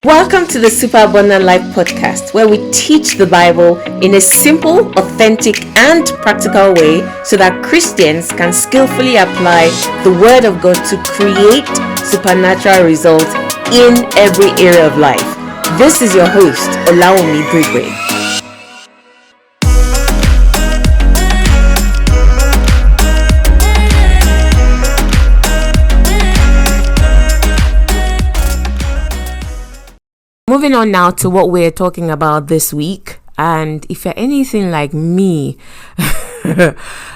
Welcome to the Super Abundant Life podcast, where we teach the Bible in a simple, authentic, and practical way so that Christians can skillfully apply the Word of God to create supernatural results in every area of life. This is your host, Olawumi Brigwe. Moving on now to what we're talking about this week. And if you're anything like me,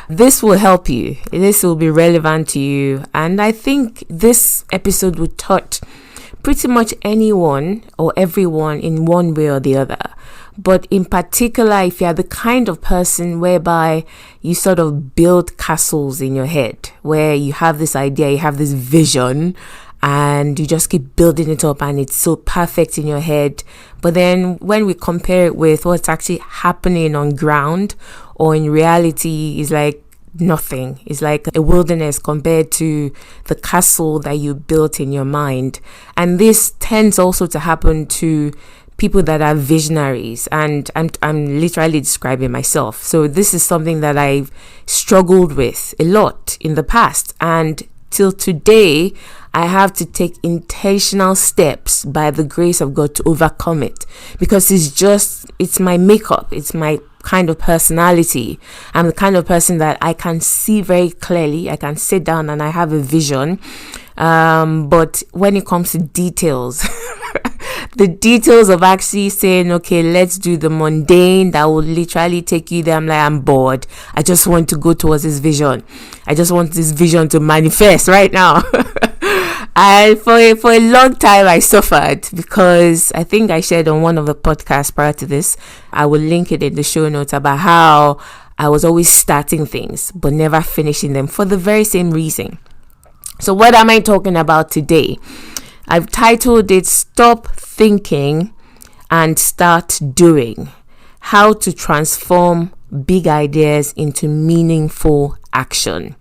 this will help you. This will be relevant to you. And I think this episode would touch pretty much anyone or everyone in one way or the other. But in particular, if you're the kind of person whereby you sort of build castles in your head, where you have this idea, you have this vision, and you just keep building it up and it's so perfect in your head. But then when we compare it with what's actually happening on ground or in reality, is like nothing. It's like a wilderness compared to the castle that you built in your mind. And this tends also to happen to people that are visionaries, and I'm literally describing myself. So this is something that I've struggled with a lot in the past, and till today I have to take intentional steps by the grace of God to overcome it, because it's my makeup, it's my kind of personality. I'm the kind of person that I can see very clearly. I can sit down and I have a vision, but when it comes to details the details of actually saying, okay, let's do the mundane that will literally take you there, I'm bored. I just want to go towards this vision. I just want this vision to manifest right now. And for a long time I suffered, because I think I shared on one of the podcasts prior to this, I will link it in the show notes, about how I was always starting things but never finishing them for the very same reason. So what am I talking about today? I've titled it Stop Thinking and Start Doing: How to Transform Big Ideas into Meaningful Action.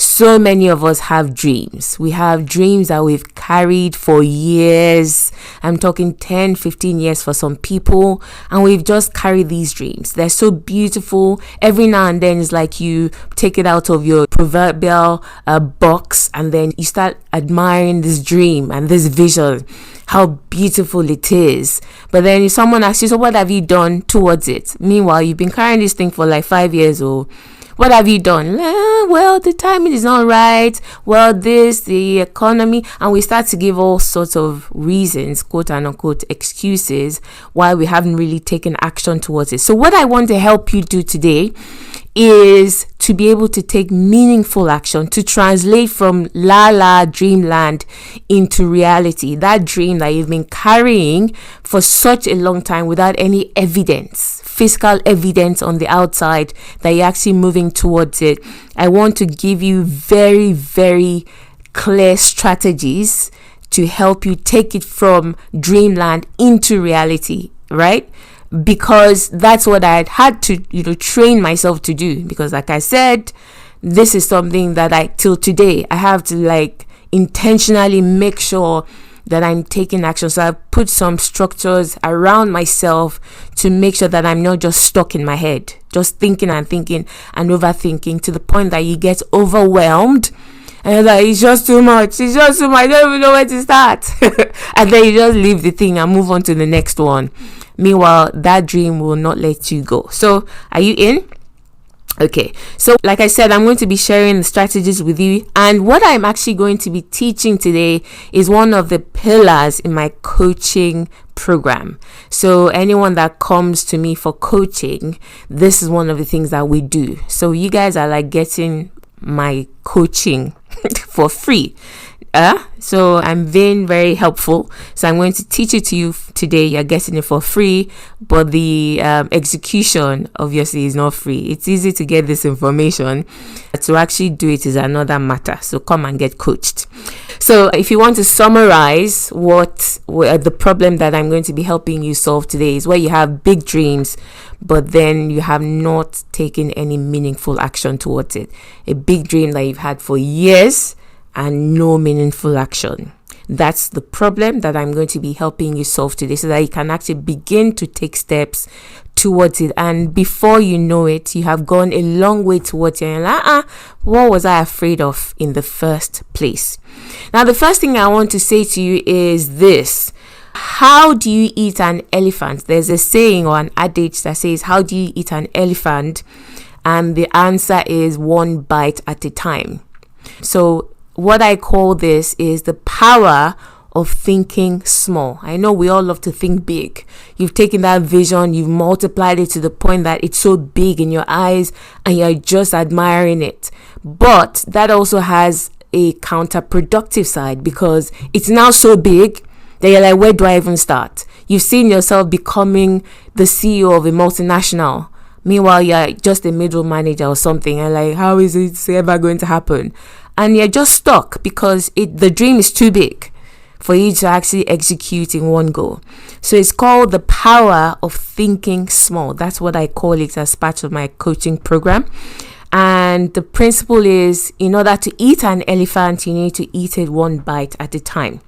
So many of us have dreams. We have dreams that we've carried for years. I'm talking 10, 15 years for some people. And we've just carried these dreams. They're so beautiful. Every now and then it's like you take it out of your proverbial box, and then you start admiring this dream and this vision, how beautiful it is. But then if someone asks you, so what have you done towards it? Meanwhile, you've been carrying this thing for like 5 years, or what have you done? Well, the timing is not right. Well, the economy. And we start to give all sorts of reasons, quote and unquote, excuses, why we haven't really taken action towards it. So what I want to help you do today is to be able to take meaningful action, to translate from dreamland into reality. That dream that you've been carrying for such a long time without any evidence, physical evidence on the outside that you're actually moving towards it. I want to give you very, very clear strategies to help you take it from dreamland into reality, right? Because that's what I had to, train myself to do. Because like I said, this is something that till today, I have to intentionally make sure that I'm taking action. So I've put some structures around myself to make sure that I'm not just stuck in my head, just thinking and overthinking to the point that you get overwhelmed. And it's just too much. I don't even know where to start. And then you just leave the thing and move on to the next one. Meanwhile, that dream will not let you go. So are you in? Okay, so like I said, I'm going to be sharing the strategies with you, and what I'm actually going to be teaching today is one of the pillars in my coaching program. So anyone that comes to me for coaching, this is one of the things that we do. So you guys are getting my coaching for free. So I'm being very helpful. So I'm going to teach it to you today. You're getting it for free, but the execution obviously is not free. It's easy to get this information. To actually do it is another matter. So come and get coached. So if you want to summarize what the problem that I'm going to be helping you solve today is where you have big dreams, but then you have not taken any meaningful action towards it. A big dream that you've had for years and no meaningful action. That's the problem that I'm going to be helping you solve today, so that you can actually begin to take steps towards it. And before you know it, you have gone a long way towards it. And like, what was I afraid of in the first place? Now, the first thing I want to say to you is this. How do you eat an elephant? There's a saying or an adage that says, how do you eat an elephant? And the answer is one bite at a time. So what I call this is the power of thinking small. I know we all love to think big. You've taken that vision, you've multiplied it to the point that it's so big in your eyes and you're just admiring it. But that also has a counterproductive side, because it's now so big that you're like, where do I even start? You've seen yourself becoming the CEO of a multinational. Meanwhile, you're just a middle manager or something. And like, how is it ever going to happen? And you're just stuck because the dream is too big for you to actually execute in one go. So it's called the power of thinking small. That's what I call it as part of my coaching program. And the principle is, in order to eat an elephant, you need to eat it one bite at a time.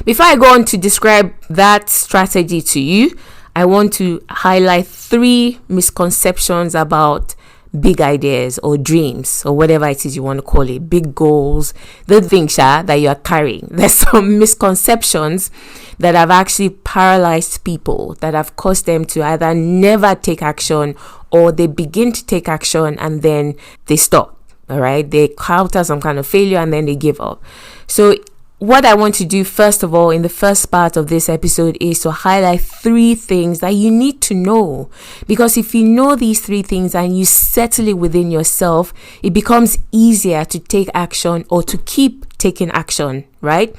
Before I go on to describe that strategy to you, I want to highlight 3 misconceptions about big ideas or dreams or whatever it is you want to call it, big goals, the things that you are carrying. There's some misconceptions that have actually paralyzed people, that have caused them to either never take action, or they begin to take action and then they stop. All right, they counter some kind of failure and then they give up. So what I want to do, first of all, in the first part of this episode, is to highlight 3 things that you need to know. Because if you know these 3 things and you settle it within yourself, it becomes easier to take action or to keep taking action, right?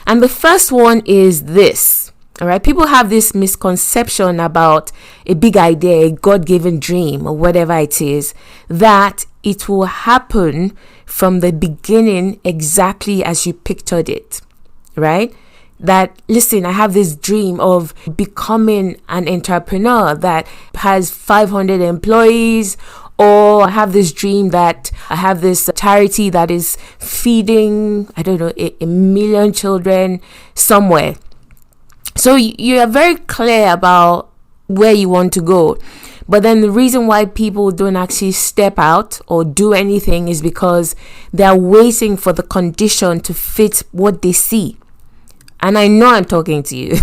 And the first one is this. All right, people have this misconception about a big idea, a God-given dream, or whatever it is, that it will happen from the beginning exactly as you pictured it, right? That, listen, I have this dream of becoming an entrepreneur that has 500 employees, or I have this dream that I have this charity that is feeding, I don't know, a million children somewhere. So you are very clear about where you want to go. But then the reason why people don't actually step out or do anything is because they're waiting for the condition to fit what they see. And I know I'm talking to you.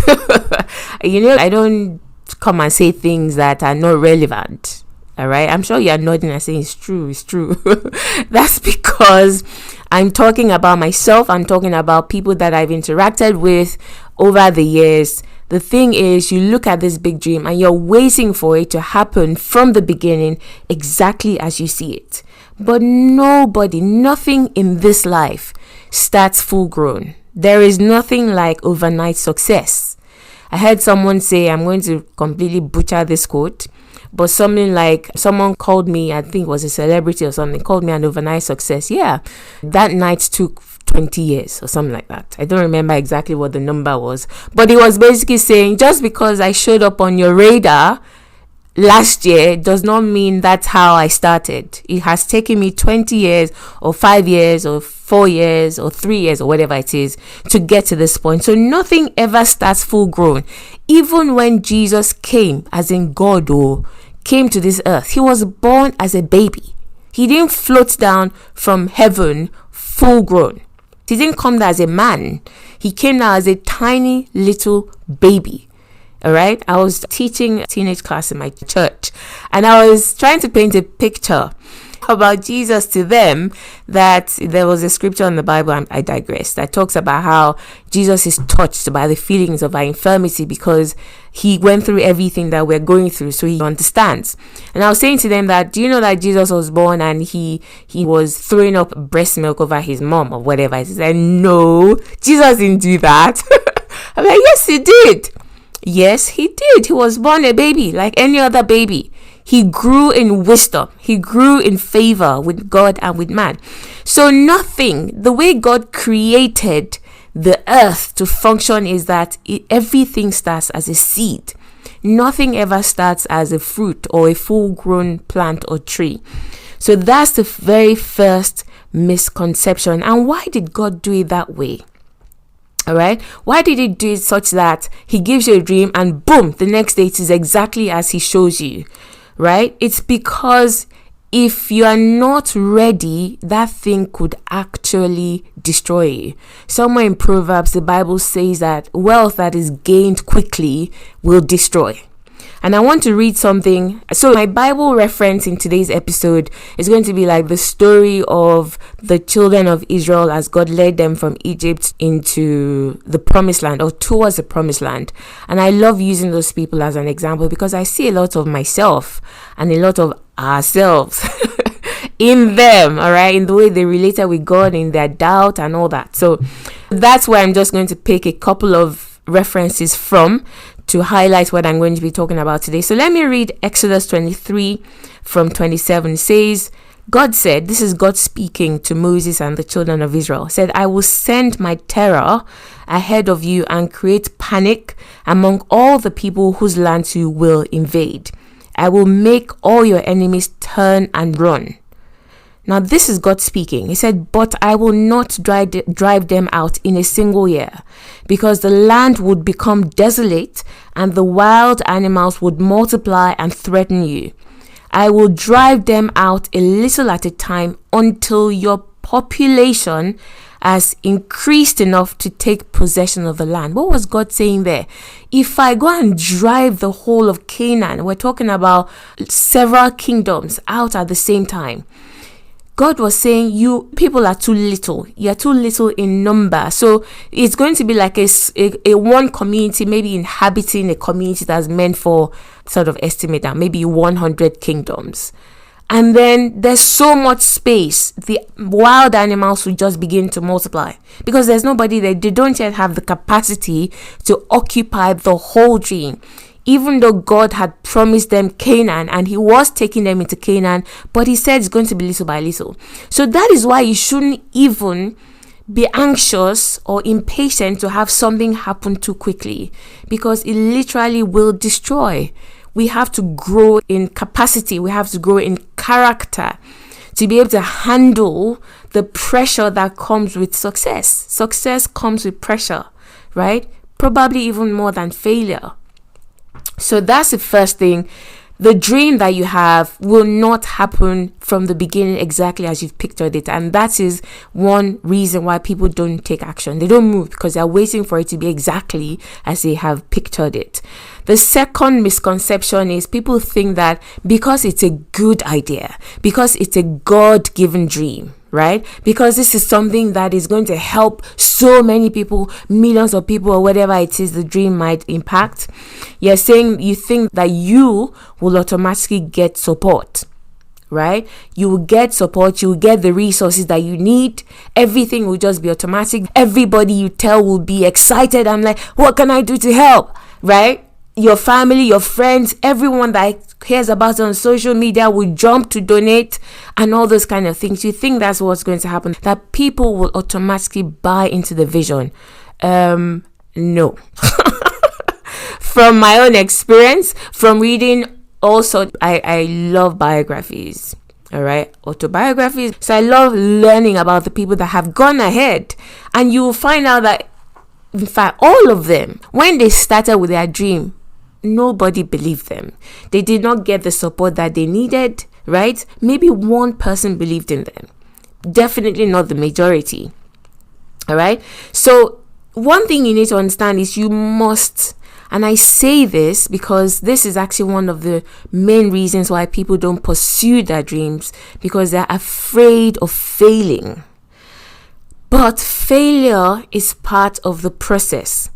I don't come and say things that are not relevant. All right. I'm sure you're nodding and saying it's true. That's because I'm talking about myself. I'm talking about people that I've interacted with over the years. The thing is, you look at this big dream and you're waiting for it to happen from the beginning exactly as you see it. But nothing in this life starts full grown. There is nothing like overnight success. I heard someone say, I'm going to completely butcher this quote, but something like, someone called me, I think it was a celebrity or something, called me an overnight success. Yeah, that night took 20 years or something like that. I don't remember exactly what the number was, but it was basically saying, just because I showed up on your radar last year does not mean that's how I started. It has taken me 20 years or 5 years or 4 years or 3 years or whatever it is to get to this point. So nothing ever starts full grown. Even when Jesus came, as in God, came to this earth, he was born as a baby. He didn't float down from heaven full grown. He didn't come there as a man. He came there as a tiny little baby. All right. I was teaching a teenage class in my church, and I was trying to paint a picture about Jesus to them, that there was a scripture in the Bible, and I digress, that talks about how Jesus is touched by the feelings of our infirmity because he went through everything that we're going through, so he understands. And I was saying to them that, do you know that Jesus was born and he was throwing up breast milk over his mom or whatever? He said, no, Jesus didn't do that. I'm like, yes, he did. Yes, he did. He was born a baby like any other baby. He grew in wisdom. He grew in favor with God and with man. So nothing, the way God created the earth to function is that everything starts as a seed. Nothing ever starts as a fruit or a full-grown plant or tree. So that's the very first misconception. And why did God do it that way? All right. Why did he do it such that he gives you a dream and boom, the next day it is exactly as he shows you, right? It's because if you are not ready, that thing could actually destroy you. Somewhere in Proverbs, the Bible says that wealth that is gained quickly will destroy. And I want to read something. So my Bible reference in today's episode is going to be like the story of the children of Israel as God led them from Egypt into the promised land, or towards the promised land. And I love using those people as an example because I see a lot of myself and a lot of ourselves in them, all right, in the way they related with God, in their doubt and all that. So that's where I'm just going to pick a couple of references from to highlight what I'm going to be talking about today. So let me read Exodus 23 from 27. It says, God said, this is God speaking to Moses and the children of Israel, said, I will send my terror ahead of you and create panic among all the people whose lands you will invade. I will make all your enemies turn and run. Now, this is God speaking. He said, but I will not drive them out in a single year, because the land would become desolate and the wild animals would multiply and threaten you. I will drive them out a little at a time until your population has increased enough to take possession of the land. What was God saying there? If I go and drive the whole of Canaan, we're talking about several kingdoms out at the same time. God was saying, you people are too little. You're too little in number. So it's going to be like a one community, maybe inhabiting a community that's meant for, sort of estimate that, maybe 100 kingdoms. And then there's so much space. The wild animals will just begin to multiply because there's nobody there. They don't yet have the capacity to occupy the whole dream. Even though God had promised them Canaan and he was taking them into Canaan, but he said it's going to be little by little. So that is why you shouldn't even be anxious or impatient to have something happen too quickly, because it literally will destroy. We have to grow in capacity. We have to grow in character to be able to handle the pressure that comes with success. Success comes with pressure, right? Probably even more than failure. So that's the first thing. The dream that you have will not happen from the beginning exactly as you've pictured it. And that is one reason why people don't take action. They don't move because they're waiting for it to be exactly as they have pictured it. The second misconception is people think that because it's a good idea, because it's a God-given dream, right? Because this is something that is going to help so many people, millions of people, or whatever it is the dream might impact. You're saying you think that you will automatically get support, right? You will get support, you will get the resources that you need. Everything will just be automatic. Everybody you tell will be excited. I'm like, what can I do to help, right? Your family, your friends, everyone that cares about it on social media will jump to donate and all those kind of things. You think that's what's going to happen, that people will automatically buy into the vision. No. From my own experience, from reading also, I love biographies, all right, autobiographies. So I love learning about the people that have gone ahead, and you will find out that, in fact, all of them, when they started with their dream, nobody believed them. They did not get the support that they needed, right? Maybe one person believed in them. Definitely not the majority. All right. So one thing you need to understand is you must, and I say this because this is actually one of the main reasons why people don't pursue their dreams, because they're afraid of failing. But failure is part of the process.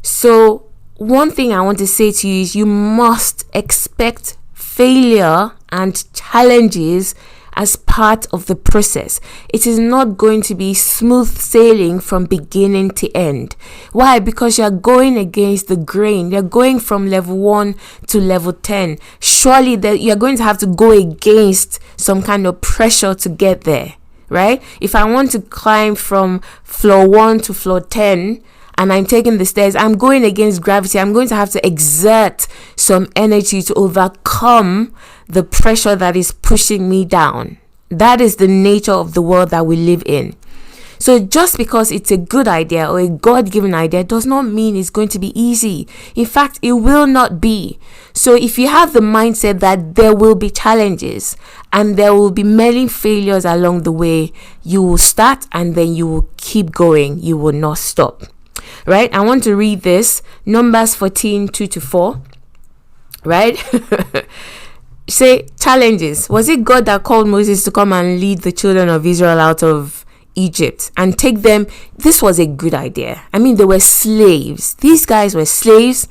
So one thing I want to say to you is you must expect failure and challenges as part of the process. It is not going to be smooth sailing from beginning to end. Why? Because you're going against the grain. You're going from level 1 to level 10. Surely you're going to have to go against some kind of pressure to get there, right? If I want to climb from floor 1 to floor 10, and I'm taking the stairs, I'm going against gravity. I'm going to have to exert some energy to overcome the pressure that is pushing me down. That is the nature of the world that we live in. So just because it's a good idea or a God-given idea does not mean it's going to be easy. In fact, it will not be. So if you have the mindset that there will be challenges and there will be many failures along the way, you will start and then you will keep going. You will not stop. Right? I want to read this. Numbers 14, 2-4. Right? Say challenges. Was it God that called Moses to come and lead the children of Israel out of Egypt and take them? This was a good idea. I mean, they were slaves. These guys were slaves.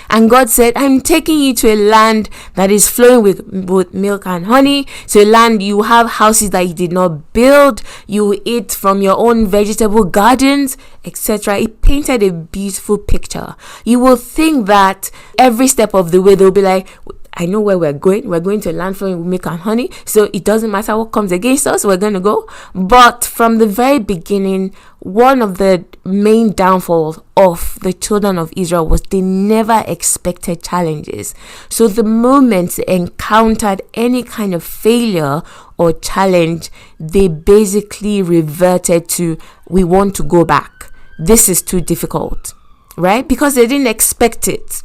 And God said, I'm taking you to a land that is flowing with milk and honey. To a land you have houses that you did not build. You eat from your own vegetable gardens, etc. It painted a beautiful picture. You will think that every step of the way they'll be like, I know where we're going. We're going to a land flowing with milk and honey. So it doesn't matter what comes against us. We're going to go. But from the very beginning, one of the main downfalls of the children of Israel was they never expected challenges. So the moment they encountered any kind of failure or challenge, they basically reverted to, we want to go back. This is too difficult, right? Because they didn't expect it.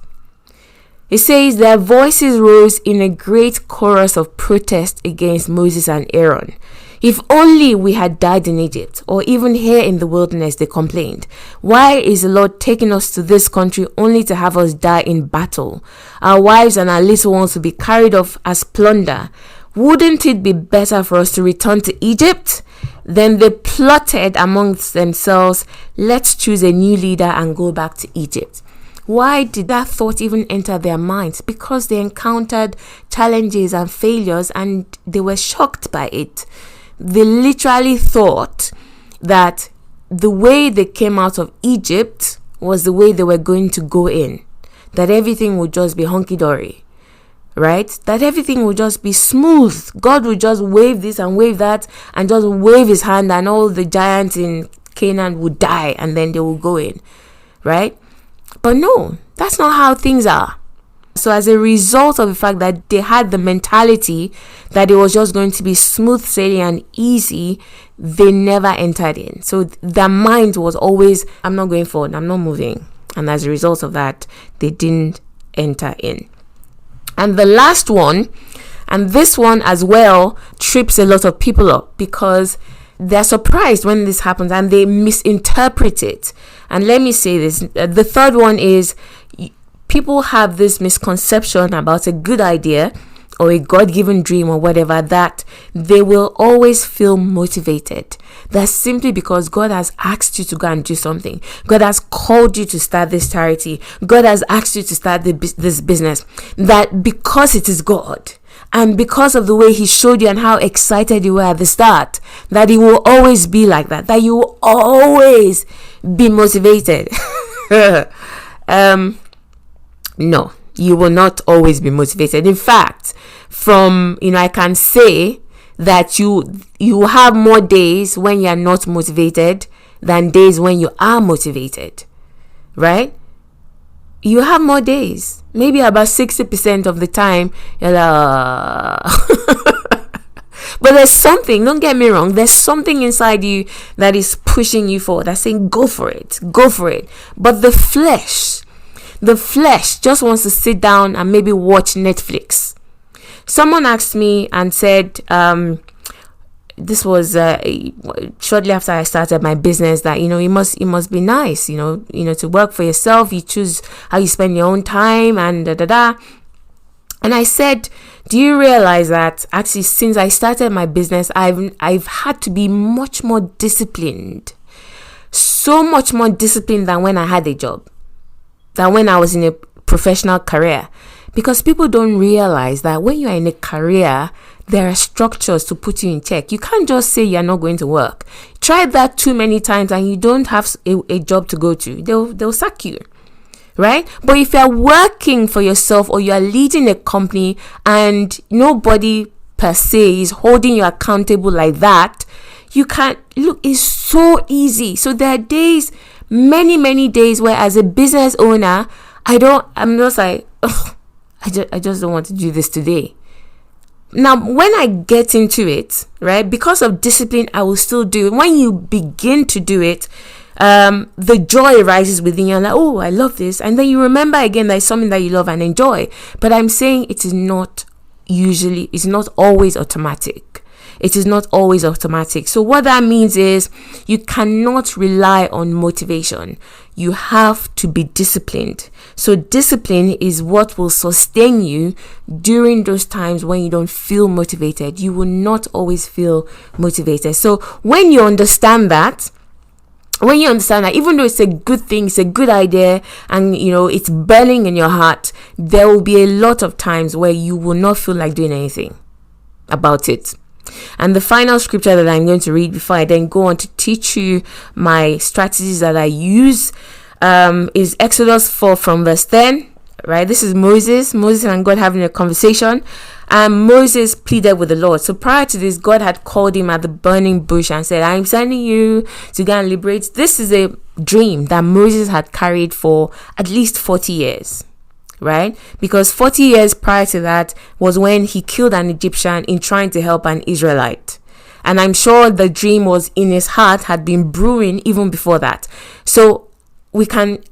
It says their voices rose in a great chorus of protest against Moses and Aaron. If only we had died in Egypt, or even here in the wilderness, they complained. Why is the Lord taking us to this country only to have us die in battle? Our wives and our little ones will be carried off as plunder. Wouldn't it be better for us to return to Egypt? Then they plotted amongst themselves, let's choose a new leader and go back to Egypt. Why did that thought even enter their minds? Because they encountered challenges and failures and they were shocked by it. They literally thought that the way they came out of Egypt was the way they were going to go in. That everything would just be hunky-dory. Right? That everything would just be smooth. God would just wave this and wave that and just wave his hand and all the giants in Canaan would die and then they will go in. Right? But no, that's not how things are. So as a result of the fact that they had the mentality that it was just going to be smooth sailing and easy, they never entered in. So their mind was always, I'm not going forward, I'm not moving. And as a result of that, they didn't enter in. And the last one, and this one as well, trips a lot of people up because they're surprised when this happens and they misinterpret it. And let me say this. The third one is people have this misconception about a good idea or a God-given dream or whatever, that they will always feel motivated. That's simply because God has asked you to go and do something. God has called you to start this charity. God has asked you to start this business. That because it is God, and because of the way he showed you and how excited you were at the start, that it will always be like that. That you will always be motivated. No, you will not always be motivated. In fact, I can say that you have more days when you're not motivated than days when you are motivated. Right? You have more days. Maybe about 60% of the time, you're like, But there's something, don't get me wrong, there's something inside you that is pushing you forward, that's saying, go for it. But the flesh just wants to sit down and maybe watch Netflix. Someone asked me and said, this was shortly after I started my business, that it must be nice, to work for yourself. You choose how you spend your own time and And I said, do you realize that actually since I started my business, I've had to be much more disciplined, so much more disciplined than when I had a job, than when I was in a professional career. Because people don't realize that when you're in a career, there are structures to put you in check. You can't just say you're not going to work. Try that too many times and you don't have a job to go to. They'll sack you, right? But if you're working for yourself or you're leading a company and nobody per se is holding you accountable like that, you can't. Look, it's so easy. So there are days, many days where as a business owner, I'm just like, I just don't want to do this today. Now, when I get into it, right, because of discipline, I will still do it. When you begin to do it, the joy rises within you. Like, oh, I love this. And then you remember again that it's something that you love and enjoy. But I'm saying it's not always automatic. It is not always automatic. So what that means is you cannot rely on motivation. You have to be disciplined. So discipline is what will sustain you during those times when you don't feel motivated. You will not always feel motivated. So when you understand that, even though it's a good thing, it's a good idea, and it's burning in your heart, there will be a lot of times where you will not feel like doing anything about it. And the final scripture that I'm going to read before I then go on to teach you my strategies that I use is Exodus 4 from verse 10. Right, this is Moses and God having a conversation, and Moses pleaded with the Lord. So prior to this, God had called him at the burning bush and said, I'm sending you to go and liberate. This is a dream that Moses had carried for at least 40 years, right? Because 40 years prior to that was when he killed an Egyptian in trying to help an Israelite. And I'm sure the dream was in his heart, had been brewing even before that. So we can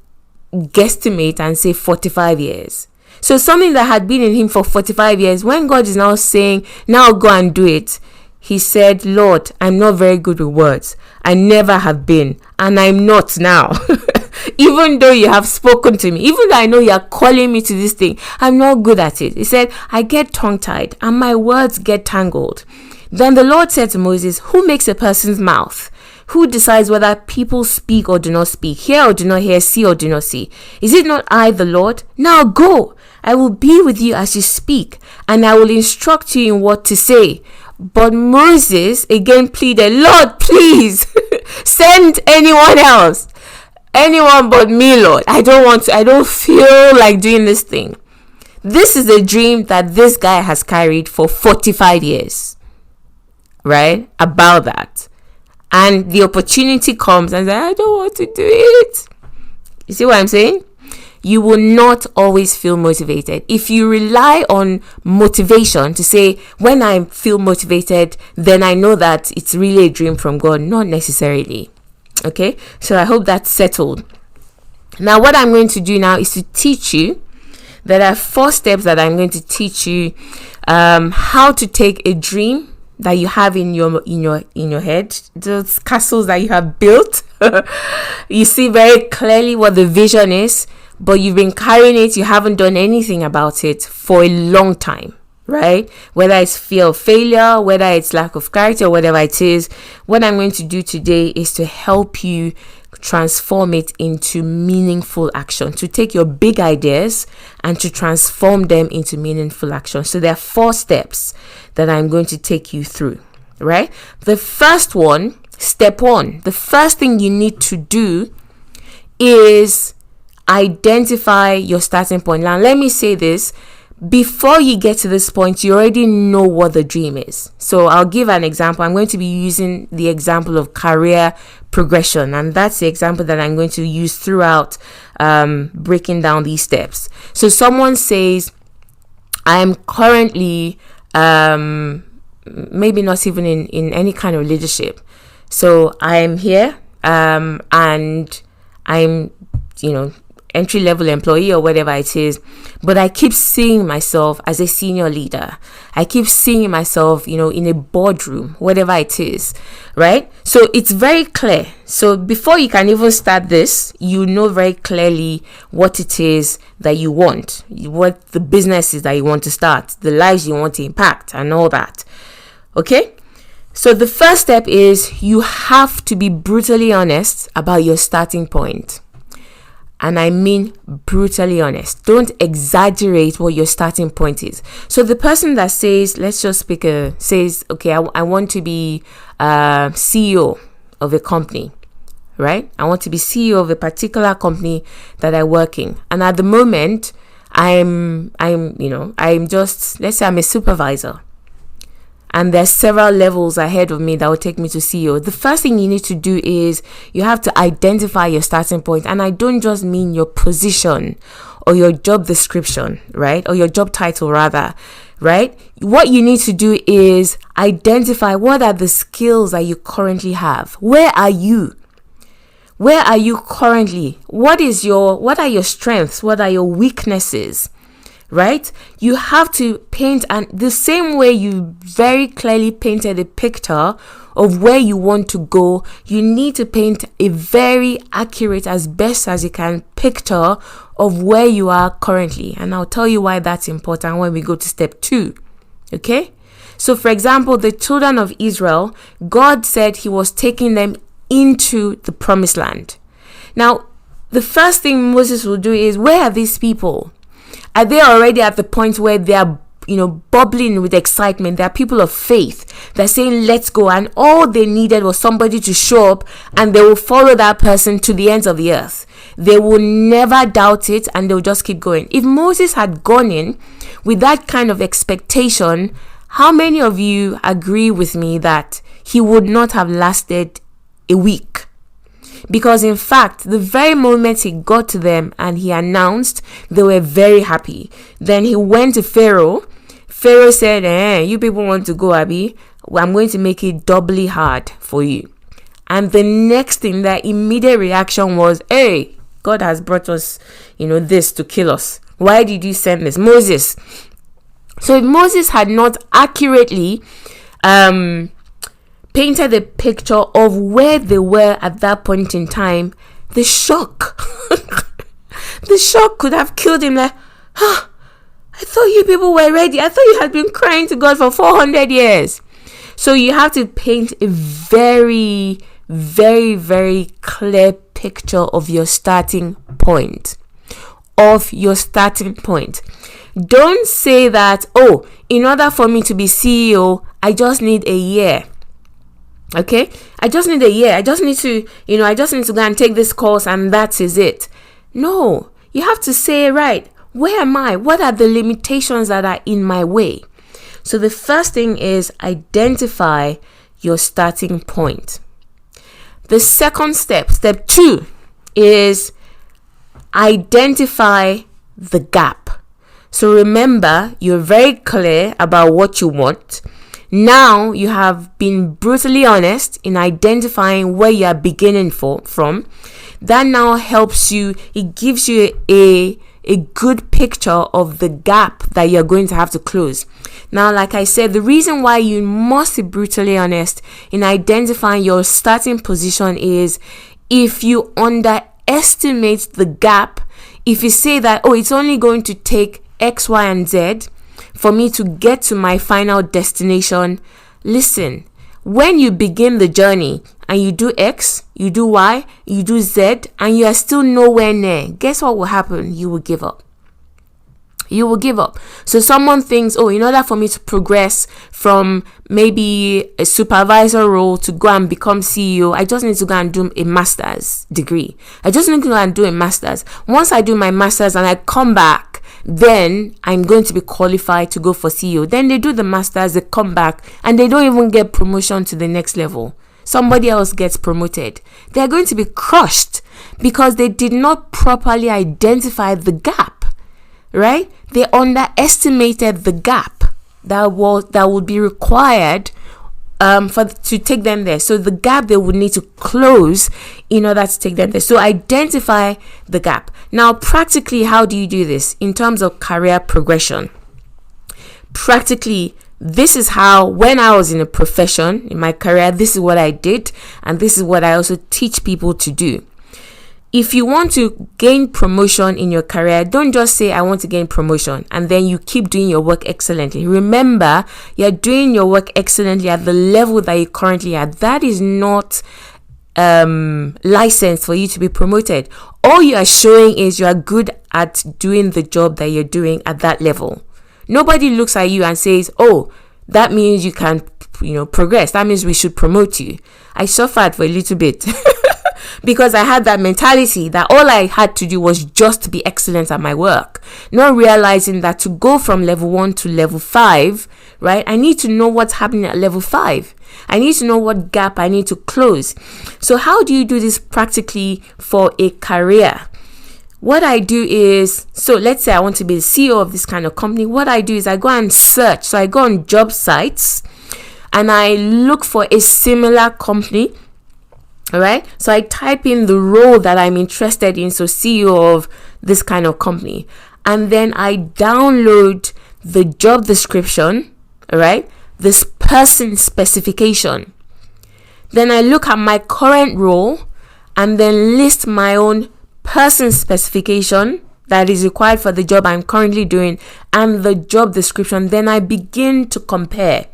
guesstimate and say 45 years. So something that had been in him for 45 years, when God is now saying, now go and do it, he said, Lord, I'm not very good with words. I never have been, and I'm not now. Even though you have spoken to me, even though I know you are calling me to this thing, I'm not good at it. He said, I get tongue-tied and my words get tangled. Then the Lord said to Moses, who makes a person's mouth? Who decides whether people speak or do not speak, hear or do not hear, see or do not see? Is it not I, the Lord? Now go, I will be with you as you speak, and I will instruct you in what to say. But Moses again pleaded, Lord, please send anyone else. Anyone but me, Lord. I don't feel like doing this thing. This is a dream that this guy has carried for 45 years, right? About that. And the opportunity comes and says, I don't want to do it. You see what I'm saying? You will not always feel motivated. If you rely on motivation to say, when I feel motivated, then I know that it's really a dream from God. Not necessarily. Okay? So I hope that's settled. Now, what I'm going to do now is to teach you. There are 4 steps that I'm going to teach you how to take a dream that you have in your head, those castles that you have built. You see very clearly what the vision is, but you've been carrying it, you haven't done anything about it for a long time, right? Whether it's fear of failure, whether it's lack of clarity, or whatever it is, what I'm going to do today is to help you transform it into meaningful action, to take your big ideas and to transform them into meaningful action. So there are 4 steps that I'm going to take you through, right? The first one, step 1, the first thing you need to do is identify your starting point. Now, let me say this. Before you get to this point, you already know what the dream is. So I'll give an example. I'm going to be using the example of career progression, and that's the example that I'm going to use throughout breaking down these steps. So someone says, I'm currently maybe not even in any kind of leadership. So I'm here and I'm, entry-level employee or whatever it is, but I keep seeing myself as a senior leader. I keep seeing myself, in a boardroom, whatever it is, right? So it's very clear. So before you can even start this, you know very clearly what it is that you want, what the business is that you want to start, the lives you want to impact, and all that. Okay? So the first step is you have to be brutally honest about your starting point. And I mean brutally honest. Don't exaggerate what your starting point is. So the person that says, let's just says, okay, I want to be CEO of a company, right? I want to be CEO of a particular company that I work in. And at the moment, I'm just, let's say I'm a supervisor. And there's several levels ahead of me that will take me to CEO. The first thing you need to do is you have to identify your starting point. And I don't just mean your position or your job description, right? Or your job title rather. right? What you need to do is identify what are the skills that you currently have. Where are you? Where are you currently? What are your strengths? What are your weaknesses? Right? You have to paint, and the same way you very clearly painted a picture of where you want to go, you need to paint a very accurate, as best as you can, picture of where you are currently. And I'll tell you why that's important when we go to step 2. Okay? So for example, the children of Israel, God said he was taking them into the promised land. Now, the first thing Moses will do is, where are these people? Are they already at the point where they are, bubbling with excitement? They are people of faith. They're saying, let's go. And all they needed was somebody to show up, and they will follow that person to the ends of the earth. They will never doubt it, and they'll just keep going. If Moses had gone in with that kind of expectation, how many of you agree with me that he would not have lasted a week? Because in fact, the very moment he got to them and he announced, they were very happy. Then he went to Pharaoh. Pharaoh said, you people want to go, Abby? Well, I'm going to make it doubly hard for you. And the next thing, their immediate reaction was, hey, God has brought us, this to kill us. Why did you send this? Moses. So if Moses had not accurately painted a picture of where they were at that point in time, the shock could have killed him. Like, I thought you people were ready. I thought you had been crying to God for 400 years. So you have to paint a very, very, very clear picture of your starting point. Don't say that, in order for me to be CEO, I just need a year. Okay, I just need a year. I just need to go and take this course, and that is it. No, you have to say, right, where am I? What are the limitations that are in my way? So the first thing is identify your starting point. The second step 2, is identify the gap. So remember, you're very clear about what you want. Now you have been brutally honest in identifying where you are beginning from. That now helps you. It gives you a good picture of the gap that you're going to have to close. Now, like I said, the reason why you must be brutally honest in identifying your starting position is if you underestimate the gap. If you say that, it's only going to take X, Y, and Z for me to get to my final destination. Listen, when you begin the journey and you do X, you do Y, you do Z, and you are still nowhere near, guess what will happen? You will give up. So someone thinks, in order for me to progress from maybe a supervisor role to go and become CEO, I just need to go and do a master's degree. Once I do my master's and I come back, then I'm going to be qualified to go for CEO. Then they do the master's, they come back, and they don't even get promotion to the next level. Somebody else gets promoted. They're going to be crushed because they did not properly identify the gap, right? They underestimated the gap that would be required to take them there. So the gap they would need to close in order to take them there. So identify the gap. Now, practically, how do you do this in terms of career progression? Practically, this is how, when I was in a profession, in my career, this is what I did, and this is what I also teach people to do. If you want to gain promotion in your career, don't just say, I want to gain promotion, and then you keep doing your work excellently. Remember, you're doing your work excellently at the level that you currently are. That is not license for you to be promoted. All you are showing is you are good at doing the job that you're doing at that level. Nobody looks at you and says, that means you can, progress. That means we should promote you. I suffered for a little bit. Because I had that mentality that all I had to do was just to be excellent at my work, not realizing that to go from level 1 to level 5, right, I need to know what's happening at level 5. I need to know what gap I need to close. So how do you do this practically for a career? what I do is, so let's say I want to be the CEO of this kind of company. What I do is I go and search. So I go on job sites and I look for a similar company. All right. So I type in the role that I'm interested in. So CEO of this kind of company. And then I download the job description. All right. This person specification. Then I look at my current role and then list my own person specification that is required for the job I'm currently doing and the job description. Then I begin to compare.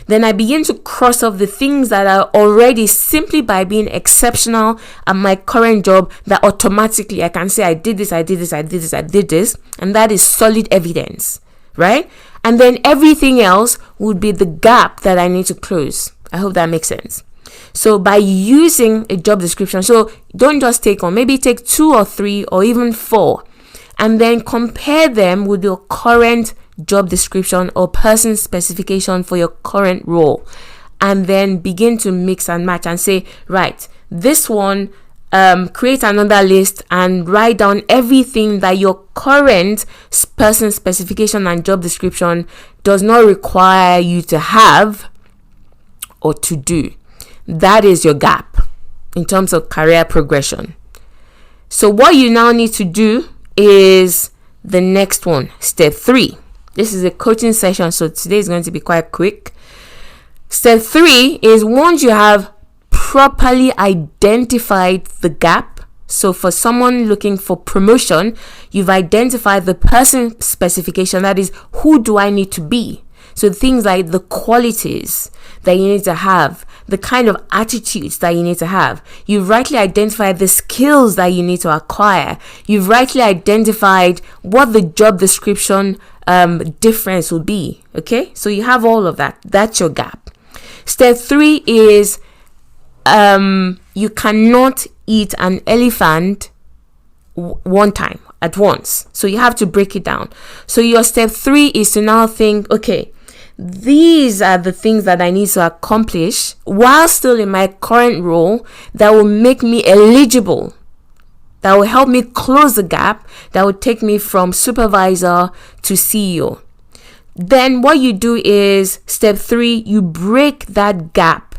Then I begin to cross off the things that are already, simply by being exceptional at my current job, that automatically I can say I did this, I did this, I did this, I did this. And that is solid evidence, right? And then everything else would be the gap that I need to close. I hope that makes sense. So by using a job description, so don't just take on, maybe take 2 or 3 or even 4, and then compare them with your current job description or person specification for your current role, and then begin to mix and match and say, right, this one, create another list and write down everything that your current person specification and job description does not require you to have or to do. That is your gap in terms of career progression. So what you now need to do is the next one, step 3. This is a coaching session, so today is going to be quite quick. Step 3 is, once you have properly identified the gap. So for someone looking for promotion, you've identified the person specification. That is, who do I need to be? So things like the qualities that you need to have, the kind of attitudes that you need to have. You've rightly identified the skills that you need to acquire. You've rightly identified what the job description difference will be. Okay, so you have all of that. That's your gap. Step 3 is you cannot eat an elephant one time at once. So you have to break it down. So your step 3 is to now think, okay, these are the things that I need to accomplish while still in my current role that will make me eligible, that will help me close the gap, that will take me from supervisor to CEO. Then what you do is, step 3, you break that gap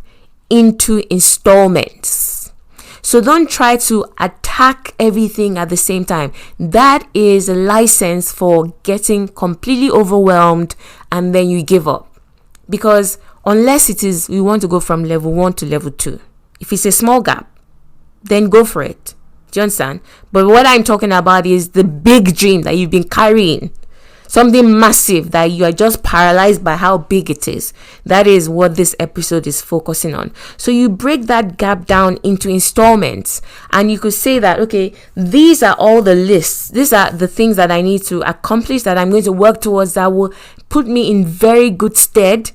into installments. So don't try to attack everything at the same time. That is a license for getting completely overwhelmed and then you give up. Because unless it is, we want to go from level 1 to level 2. If it's a small gap, then go for it. Do you understand? But what I'm talking about is the big dream that you've been carrying. Something massive that you are just paralyzed by how big it is. That is what this episode is focusing on. So you break that gap down into installments, and you could say that, okay, these are all the lists. These are the things that I need to accomplish, that I'm going to work towards, that will put me in very good stead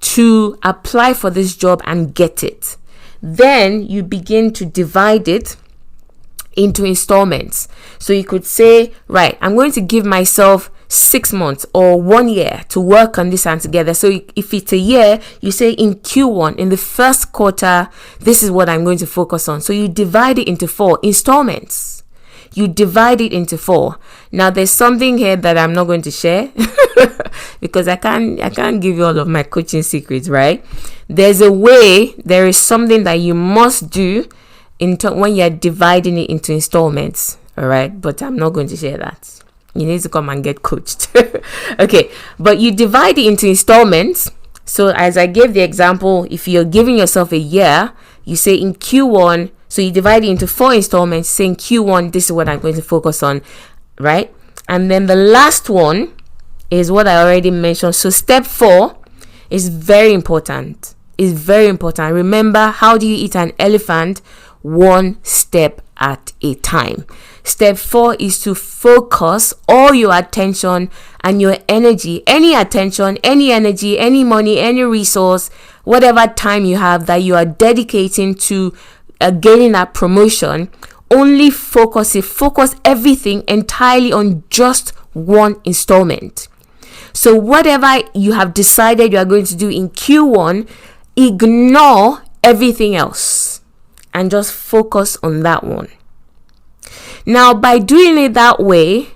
to apply for this job and get it. Then you begin to divide it into installments. So you could say, right, I'm going to give myself 6 months or 1 year to work on this and together. So if it's a year, you say in Q1, in the first quarter, this is what I'm going to focus on. So you divide it into 4 installments. You divide it into 4. Now there's something here that I'm not going to share because I can't give you all of my coaching secrets, right? There is something that you must do when you're dividing it into installments. All right, but I'm not going to share that. You need to come and get coached. Okay, but you divide it into installments. So as I gave the example, if you're giving yourself a year, you say in Q1, so you divide it into 4 installments, saying Q1, this is what I'm going to focus on, right? And then the last one is what I already mentioned. So step 4 is very important. It's very important. Remember, how do you eat an elephant? 1 step at a time. Step 4 is to focus all your attention and your energy, any attention, any energy, any money, any resource, whatever time you have that you are dedicating to gaining that promotion. Only focus everything entirely on just 1 installment. So whatever you have decided you are going to do in Q1, ignore everything else and just focus on that one. Now, by doing it that way,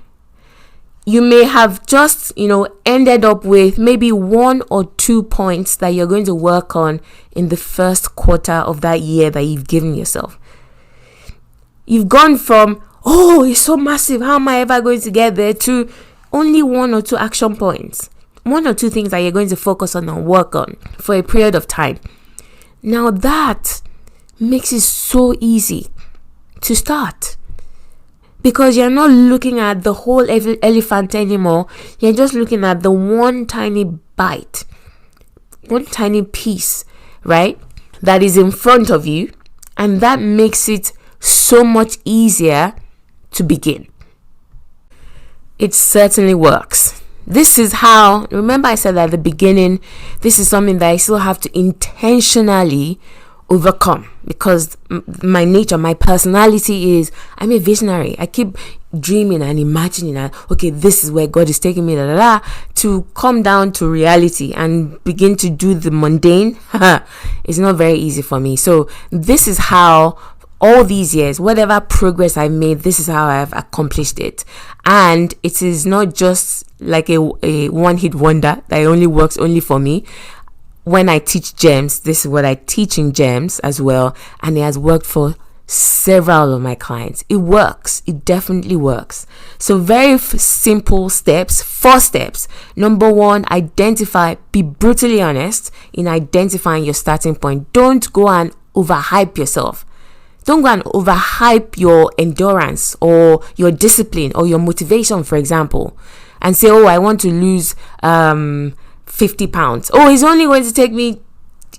you may have just, ended up with maybe 1 or 2 points that you're going to work on in the first quarter of that year that you've given yourself. You've gone from, oh, it's so massive, how am I ever going to get there, to only 1 or 2 action points. 1 or 2 things that you're going to focus on and work on for a period of time. Now that makes it so easy to start, because you're not looking at the whole elephant anymore. You're just looking at the one tiny bite, one tiny piece, right, that is in front of you. And that makes it so much easier to begin. It certainly works. This is how, remember I said at the beginning, this is something that I still have to intentionally overcome, because my nature, my personality is, I'm a visionary. I keep dreaming and imagining that, okay, this is where God is taking me, to come down to reality and begin to do the mundane. It's not very easy for me. So this is how, all these years, whatever progress I made, this is how I've accomplished it. And it is not just like a one-hit wonder that only works only for me. When I teach GEMS, this is what I teach in GEMS as well, and it has worked for several of my clients. It works. It definitely works. So very simple steps, 4 steps. Number 1, identify, be brutally honest in identifying your starting point. Don't go and overhype yourself. Don't go and overhype your endurance or your discipline or your motivation, for example, and say, oh, I want to lose 50 pounds. Oh, it's only going to take me,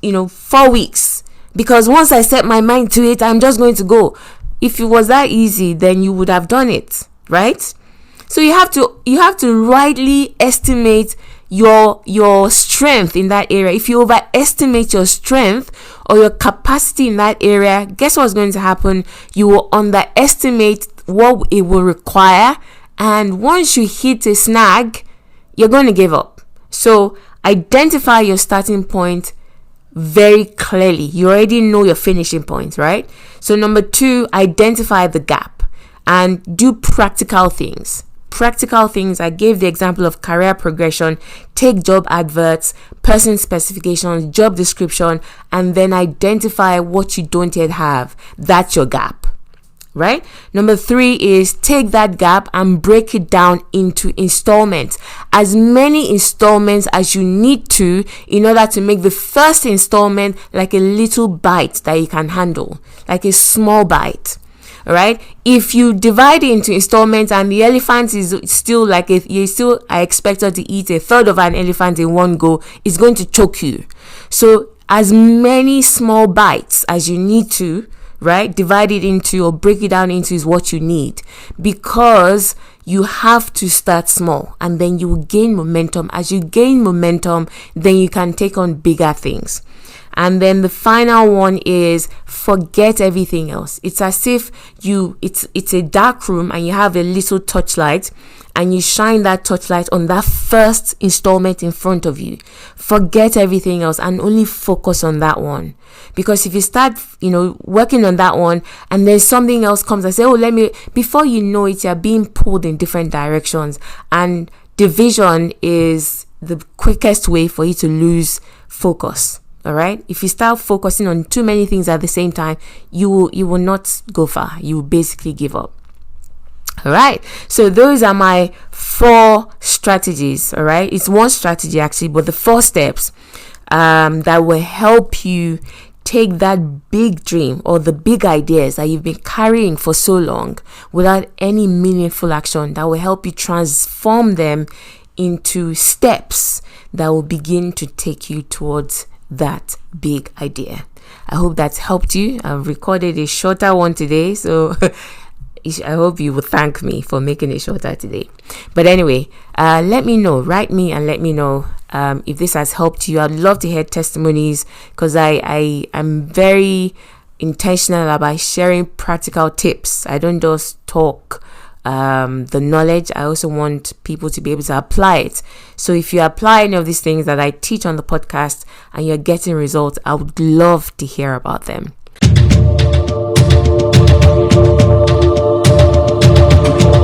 4 weeks, because once I set my mind to it, I'm just going to go. If it was that easy, then you would have done it, right? So you have to rightly estimate your strength in that area. If you overestimate your strength or your capacity in that area, guess what's going to happen? You will underestimate what it will require, and once you hit a snag, you're going to give up. So identify your starting point very clearly. You already know your finishing point, right? So number 2, identify the gap and do practical things. Practical things, I gave the example of career progression. Take job adverts, person specifications, job description, and then identify what you don't yet have. That's your gap, right? Number 3 is take that gap and break it down into installments. As many installments as you need to in order to make the first installment like a little bite that you can handle, like a small bite. All right. If you divide it into installments and the elephant is still like, if you still are expected to eat a third of an elephant in one go, it's going to choke you. So as many small bites as you need to, right, divide it into or break it down into is what you need, because you have to start small and then you will gain momentum. As you gain momentum, then you can take on bigger things. And then the final one is forget everything else. It's as if it's a dark room and you have a little torchlight and you shine that torchlight on that first installment in front of you. Forget everything else and only focus on that one. Because if you start, working on that one and then something else comes and say, before you know it, you're being pulled in different directions. And division is the quickest way for you to lose focus. All right. If you start focusing on too many things at the same time, you will not go far. You will basically give up. All right. So those are my 4 strategies. All right. It's one strategy actually, but the 4 steps that will help you take that big dream or the big ideas that you've been carrying for so long without any meaningful action, that will help you transform them into steps that will begin to take you towards that big idea. I hope that's helped you. I've recorded a shorter one today, so I hope you will thank me for making it shorter today. But anyway, let me know, write me and let me know if this has helped you. I'd love to hear testimonies, because I'm very intentional about sharing practical tips. I don't just talk the knowledge. I also want people to be able to apply it. So if you apply any of these things that I teach on the podcast and you're getting results, I would love to hear about them. you.